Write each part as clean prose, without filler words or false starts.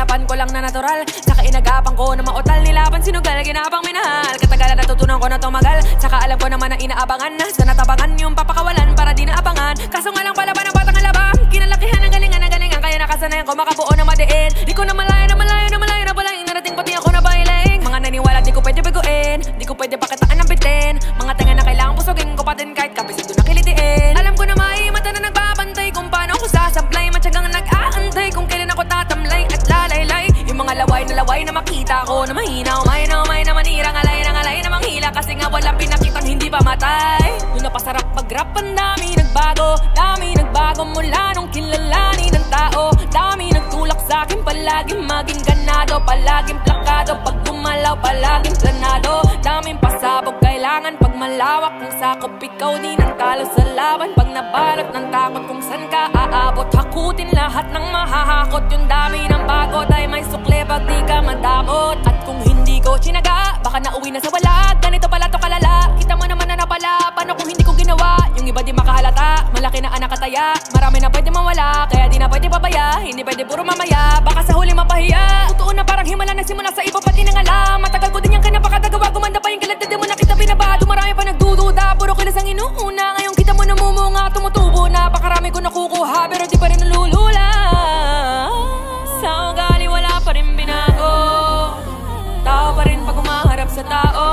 Naganapan ko lang na natural, saka inagapan ko na mautal. Nilaban sinugal, ginapang minahal. Katagalan natutunan ko na tumagal, saka alam ko naman na inaabangan na sa natabangan yung papakawalan para di naabangan. Kaso nga lang pala ba ng batang alabang, kinalakihan ng galingan, kaya nakasanayan ko makabuo na madiin. Di ko na malaya na pala yung narating pati ako na bailing. Mga naniwala di ko pwede baguin, di ko pwede pakitaan ng bitin. Mga tenga na kailangan pusugin ko pa din kahit kapisado na kilitiin. Alam ko na may mata na nagbabantay kung paano ako sasablay. Matyagang nag-aantay kung kailan ako tatamlay at lalaylay. Yung mga laway na makita ko na mahina. Umay na manira, ngalay na manghila. Kasi nga walang pinakitang hindi pa matay. Nung napasarap mag-rap, ang dami nagbago mula nung kilalanin ng tao. Dami nagtulak sa'kin, palaging maging ganado, palaging plakado, pag gumalaw palaging planado. Daming pasabog kailangan pag malawak kung sakop, ikaw din ang talo sa laban. Pag nabalot ng takot kung saan ka aabot, hakutin lahat ng mahahakot. Yung dami ng bago ay may sukle pag di ka madamot. At kung hindi ko chinaga, baka nauwi na sa wala. Ganito pala to kalala, kita mo naman na napala. Paano kung hindi ko ginawa? Yung iba di makahalata, malaki na anak kataya. Marami na pwede mawala, kaya di na pwede babaya. Hindi pwede puro mamaya, baka sa huli mapahiya. Totoo na parang himala nagsimula sa iba pati nang alam. Matagal ko din yung kinapakatagawa, gumanda pa yung kalat. Di mo na kita binabado, marami pa nagdududa. Puro kilos ang inuuna, ngayon kita mo namumunga. Tumutubo na, pakarami ko nakukuha, pero di pa rin nalulula. Sa ugali wala pa rin binago, tao pa rin pag umaharap sa tao.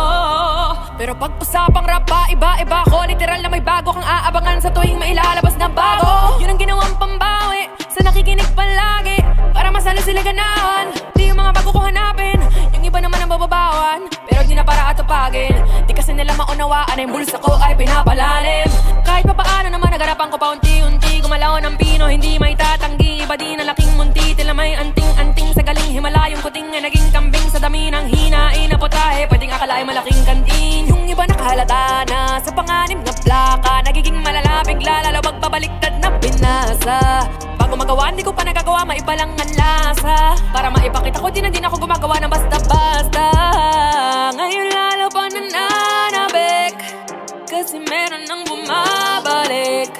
Pero pag usapang rap pa, iba-iba ko. Literal na may bago kang aabangan sa tuwing mailalabas na bago. Yun ang ginawang pambawi sa nakikinig palagi, para masalo sila ganahan. Di yung mga bago ko hanapin, yung iba naman ang bababawan, pero di na para atupagin. Di kasi nila maunawaan, ang bulsa ko ay pinapalalim. Kahit pa paano naman nagarapan ko pa unti-unti. Gumalaw ng pino, hindi may tatanggi. Iba di na laking munti, tila may anting-anting. Sa galing Himalayong puting ay naging kambing. Sa dami ng hinain na putahe, pwedeng akalain malaking kantin. Yung iba nakahalata na sa panganib na plaka, nagiging malala, bigla lalo pagbabaliktad na pinasa. Bago magawa, hindi ko pa nagagawa, maiba lang ang lasa. Para maipakita ko, di na din ako gumagawa ng basta-basta. Ngayon lalo pa nananabik, kasi meron nang bumabalik.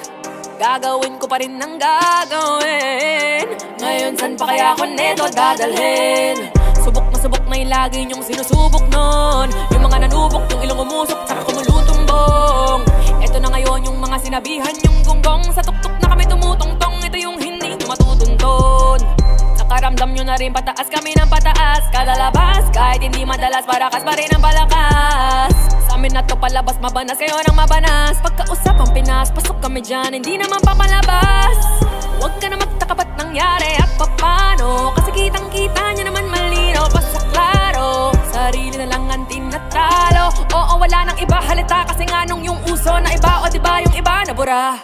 Gagawin ko pa rin ang gagawin. Ngayon san pa kaya ako neto dadalhin? Subok na yung lagi niyong sinusubok nun. Yung mga nanubok, yung ilong umusok, saka kumulutumbong. Eto na ngayon yung mga sinabihan yung gonggong. Sa tuktok na kami tumutungtong, ito yung hindi nyo matutunton. Nakaramdam nyo na rin pataas kami ng pataas. Kada labas, kahit hindi madalas, parakas pa rin ang palakas. Sa amin na to palabas, mabanas kayo ng mabanas. Pagkausap ang Pinas, pasok kami dyan, hindi naman papalabas. Huwag ka na magtaka ba't nangyari at papano, kasi kitang-kita niya naman malinaw pa sa klaro. Sarili na lang ang tinatalo, oo wala nang iba halata. Kasi nga nung yung uso na iba, o diba yung iba nabura.